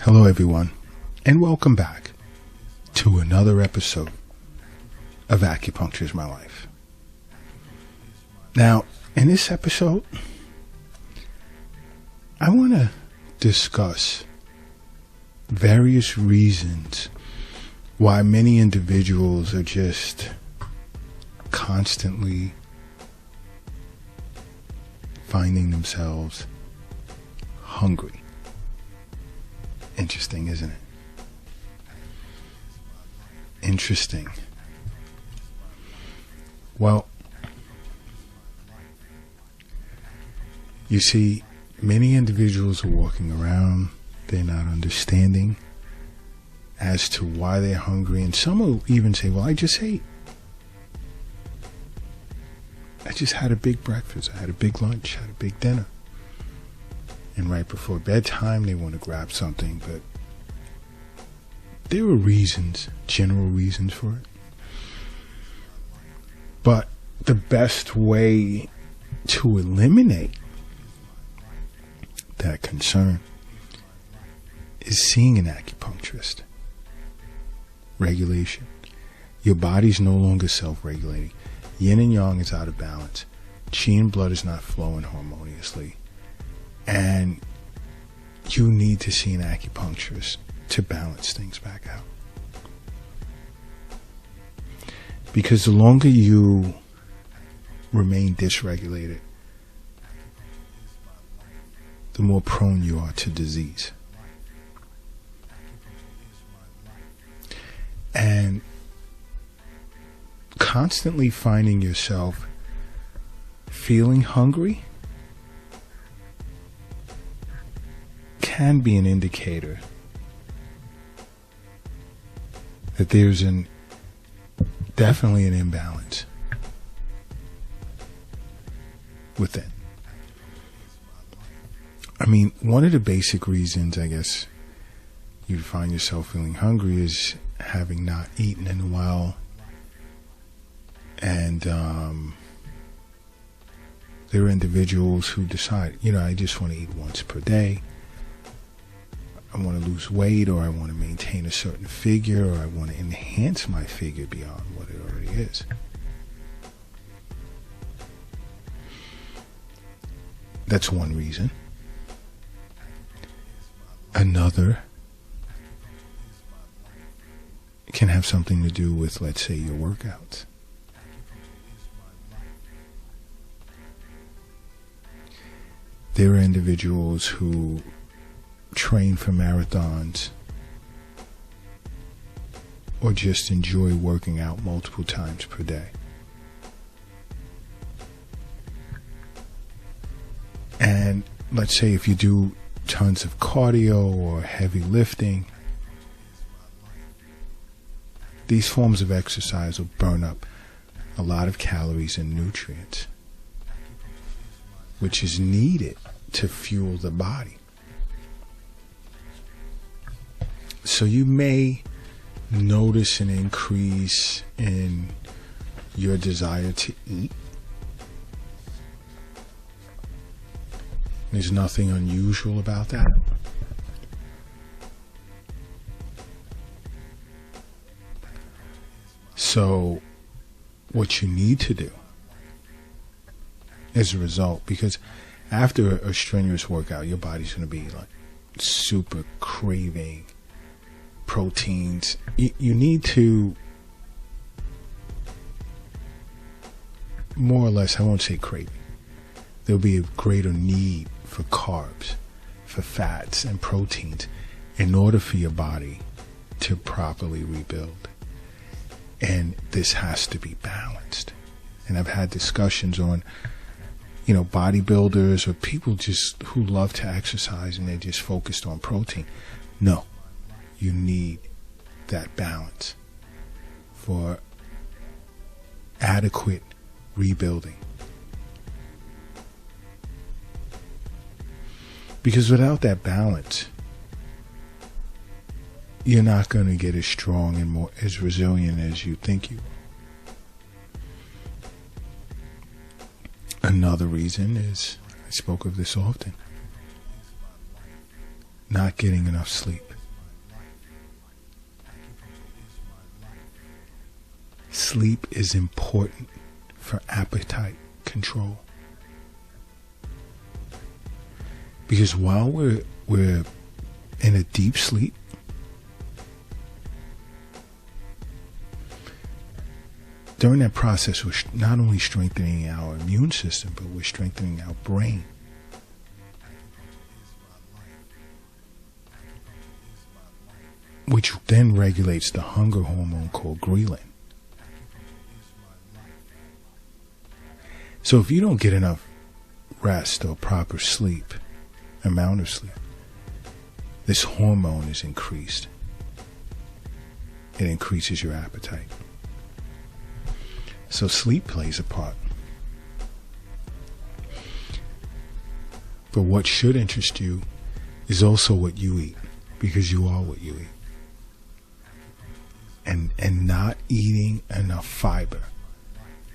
Hello everyone, and welcome back to another episode of Acupuncture is My Life. Now, in this episode, I want to discuss various reasons why many individuals are just constantly finding themselves hungry. Interesting, isn't it? Interesting. Well, you see, many individuals are walking around, they're not understanding as to why they're hungry, and some will even say, well, I just ate. I just had a big breakfast, I had a big lunch, had a big dinner. And right before bedtime, they want to grab something, but there are reasons, general reasons for it. But the best way to eliminate that concern is seeing an acupuncturist. Regulation. Your body's no longer self-regulating. Yin and yang is out of balance. Qi and blood is not flowing harmoniously. And you need to see an acupuncturist to balance things back out. Because the longer you remain dysregulated, the more prone you are to disease. And constantly finding yourself feeling hungry can be an indicator that there's definitely an imbalance within. I mean, one of the basic reasons, I guess, you find yourself feeling hungry is having not eaten in a while. And there are individuals who decide, I just want to eat once per day. I want to lose weight, or I want to maintain a certain figure, or I want to enhance my figure beyond what it already is. That's one reason. Another can have something to do with, let's say, your workouts. There are individuals who train for marathons or just enjoy working out multiple times per day. And let's say if you do tons of cardio or heavy lifting, these forms of exercise will burn up a lot of calories and nutrients, which is needed to fuel the body. So you may notice an increase in your desire to eat. There's nothing unusual about that. So what you need to do as a result, because after a strenuous workout, your body's going to be like super craving proteins. You need to more or less, I won't say craving, there'll be a greater need for carbs, for fats and proteins in order for your body to properly rebuild. And this has to be balanced. And I've had discussions on, bodybuilders or people just who love to exercise and they're just focused on protein. No, you need that balance for adequate rebuilding. Because without that balance, you're not going to get as strong and as resilient as you think you are. Another reason is, I spoke of this often, not getting enough sleep. sleep is important for appetite control. Because while we're in a deep sleep, during that process, we're not only strengthening our immune system, but we're strengthening our brain. Which then regulates the hunger hormone called ghrelin. So if you don't get enough rest or proper sleep, amount of sleep, this hormone is increased. It increases your appetite. So sleep plays a part. But what should interest you is also what you eat, because you are what you eat. And not eating enough fiber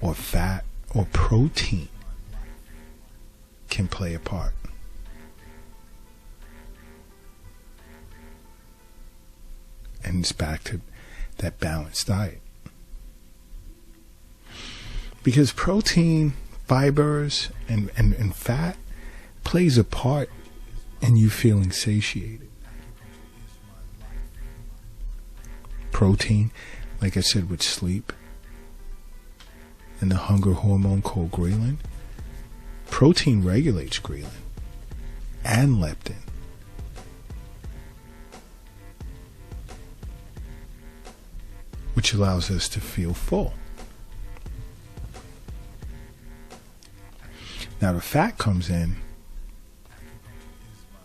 or fat or protein can play a part. And it's back to that balanced diet. Because protein, fibers, and fat plays a part in you feeling satiated. Protein, like I said, with sleep, and the hunger hormone called ghrelin. Protein regulates ghrelin and leptin. Which allows us to feel full. Now the fat comes in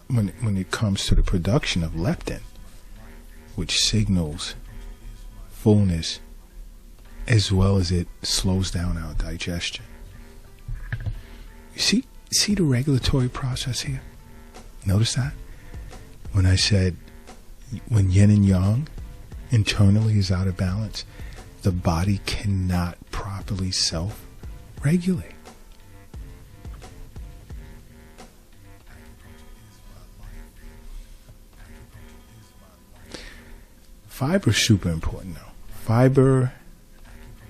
when it comes to the production of leptin, which signals fullness, as well as it slows down our digestion. You see the regulatory process here? Notice that? When I said when yin and yang internally is out of balance, the body cannot properly self-regulate. Fiber is super important though. Fiber,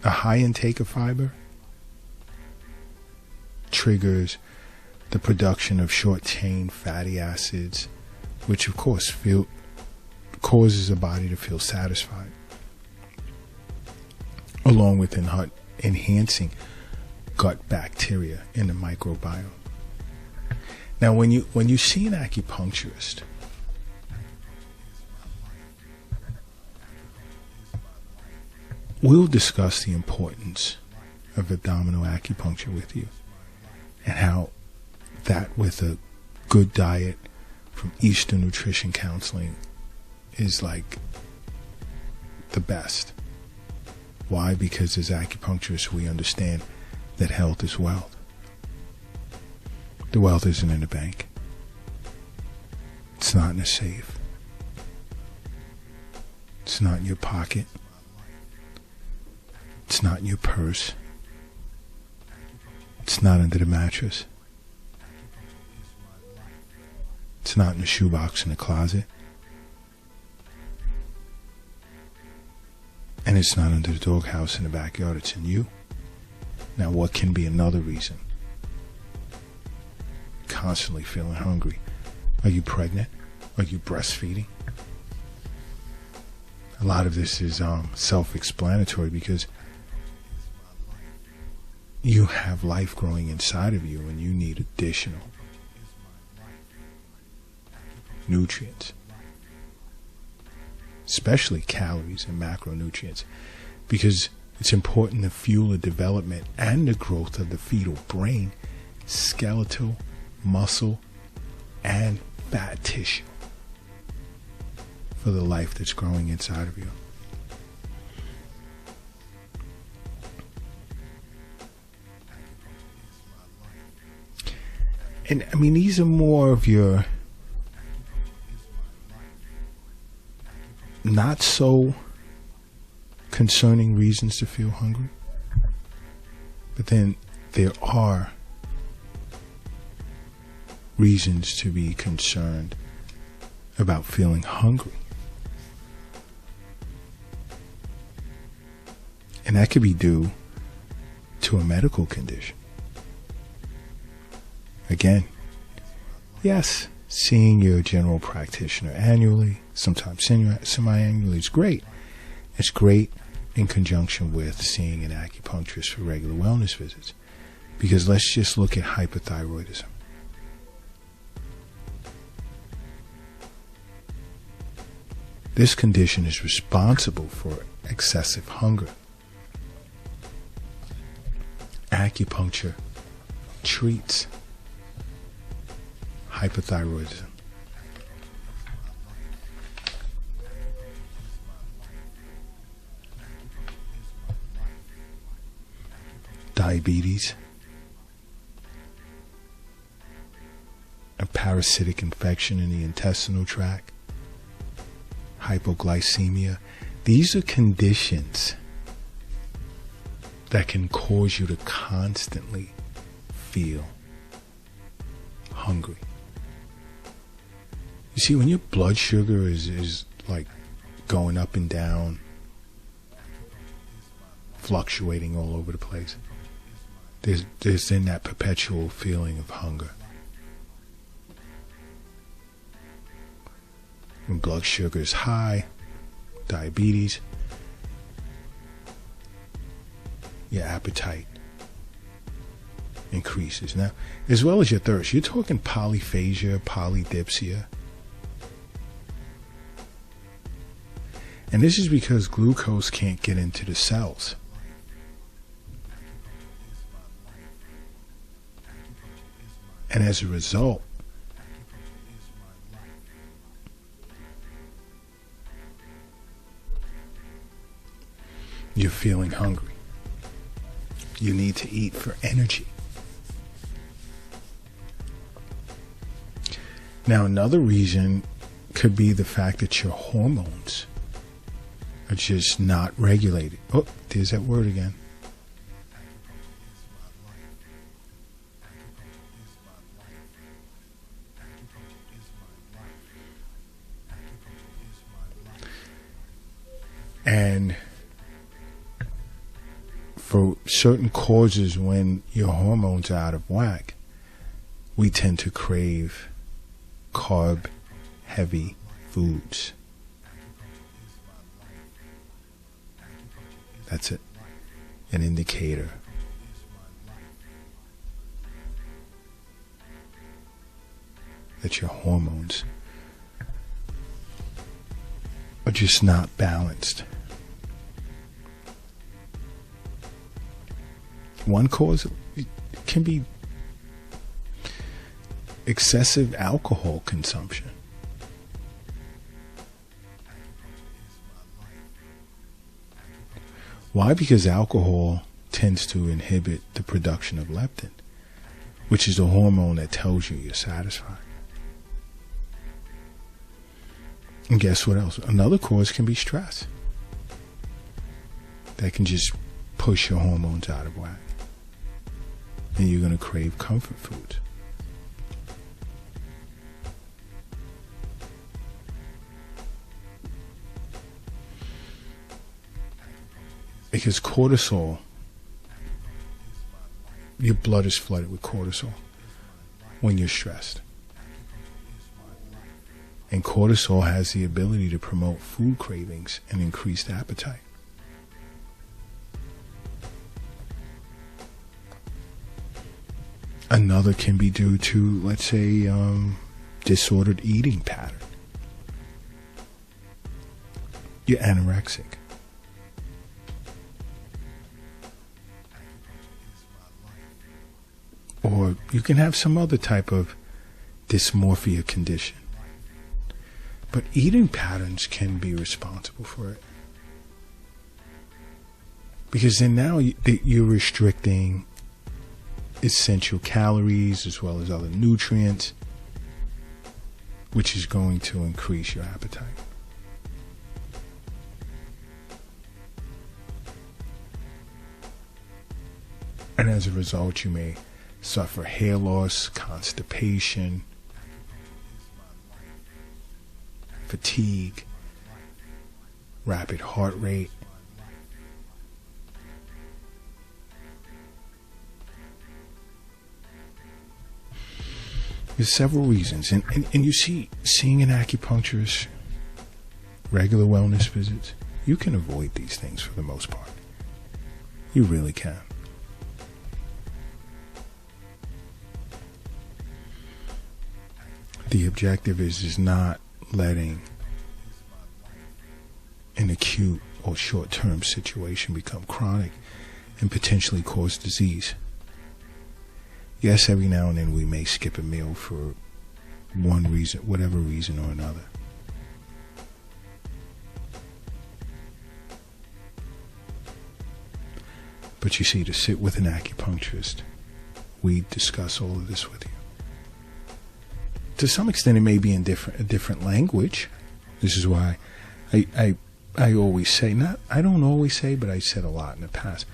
a high intake of fiber, triggers the production of short-chain fatty acids, which of course causes the body to feel satisfied, along with enhancing gut bacteria in the microbiome. Now, when you see an acupuncturist, we'll discuss the importance of abdominal acupuncture with you, and how that, with a good diet from Eastern Nutrition Counseling, is like the best. Why? Because as acupuncturists, we understand that health is wealth. The wealth isn't in the bank. It's not in a safe. It's not in your pocket. It's not in your purse. It's not under the mattress. It's not in the shoebox in the closet. And it's not under the doghouse in the backyard. It's in you. Now, what can be another reason? Constantly feeling hungry. Are you pregnant? Are you breastfeeding? A lot of this is self-explanatory, because you have life growing inside of you, and you need additional nutrients, especially calories and macronutrients, because it's important to fuel the development and the growth of the fetal brain, skeletal, muscle, and fat tissue for the life that's growing inside of you. And I mean, these are more of your not so concerning reasons to feel hungry. But then there are reasons to be concerned about feeling hungry. And that could be due to a medical condition. Again, yes, seeing your general practitioner annually, sometimes semi-annually, is great. It's great in conjunction with seeing an acupuncturist for regular wellness visits. Because let's just look at hypothyroidism. This condition is responsible for excessive hunger. Acupuncture treats hypothyroidism. Diabetes, a parasitic infection in the intestinal tract, hypoglycemia. These are conditions that can cause you to constantly feel hungry. You see, when your blood sugar is like going up and down, fluctuating all over the place, there's then that perpetual feeling of hunger. When blood sugar is high, diabetes, your appetite increases. Now, as well as your thirst, you're talking polyphagia, polydipsia. And this is because glucose can't get into the cells. And as a result, you're feeling hungry. You need to eat for energy. Now, another reason could be the fact that your hormones are just not regulated. Oh, there's that word again. And for certain causes, when your hormones are out of whack, we tend to crave carb-heavy foods. That's it. An indicator. That your hormones are just not balanced. One cause can be excessive alcohol consumption. Why? Because alcohol tends to inhibit the production of leptin, which is the hormone that tells you you're satisfied. And guess what else? Another cause can be stress. That can just push your hormones out of whack. And you're going to crave comfort foods. Because cortisol, your blood is flooded with cortisol when you're stressed. And cortisol has the ability to promote food cravings and increased appetite. Another can be due to, let's say, disordered eating pattern. You're anorexic. Or you can have some other type of dysmorphia condition. But eating patterns can be responsible for it. Because then now you're restricting essential calories as well as other nutrients, which is going to increase your appetite. And as a result, you may suffer hair loss, constipation, fatigue, rapid heart rate, There's several reasons. And you see, seeing an acupuncturist, regular wellness visits, you can avoid these things for the most part. You really can. The objective is not letting an acute or short-term situation become chronic and potentially cause disease. Yes, every now and then we may skip a meal for one reason, whatever reason or another. But you see, to sit with an acupuncturist, we discuss all of this with you. To some extent, it may be in a different language. This is why I always say, I don't always say, but I said a lot in the past,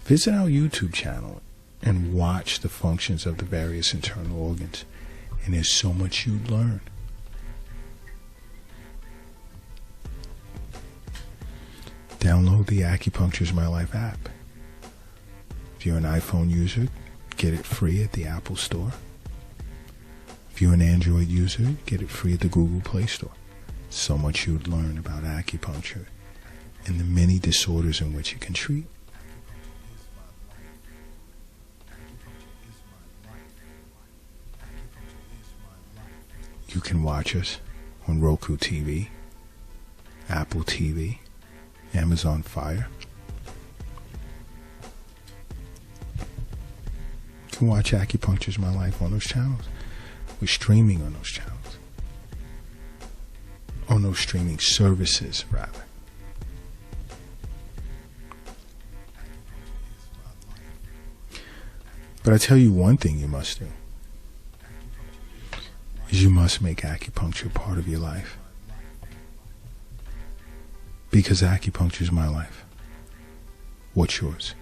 visit our YouTube channel and watch the functions of the various internal organs. And there's so much you'd learn. Download the Acupuncture is My Life app. If you're an iPhone user, get it free at the Apple Store. If you're an Android user, get it free at the Google Play Store. So much you'd learn about acupuncture and the many disorders in which it can treat. You can watch us on Roku TV, Apple TV, Amazon Fire. You can watch Acupuncture is My Life on those channels. We're streaming on those channels. On those streaming services, rather. But I tell you one thing you must do. Is you must make acupuncture part of your life. Because acupuncture is my life. What's yours?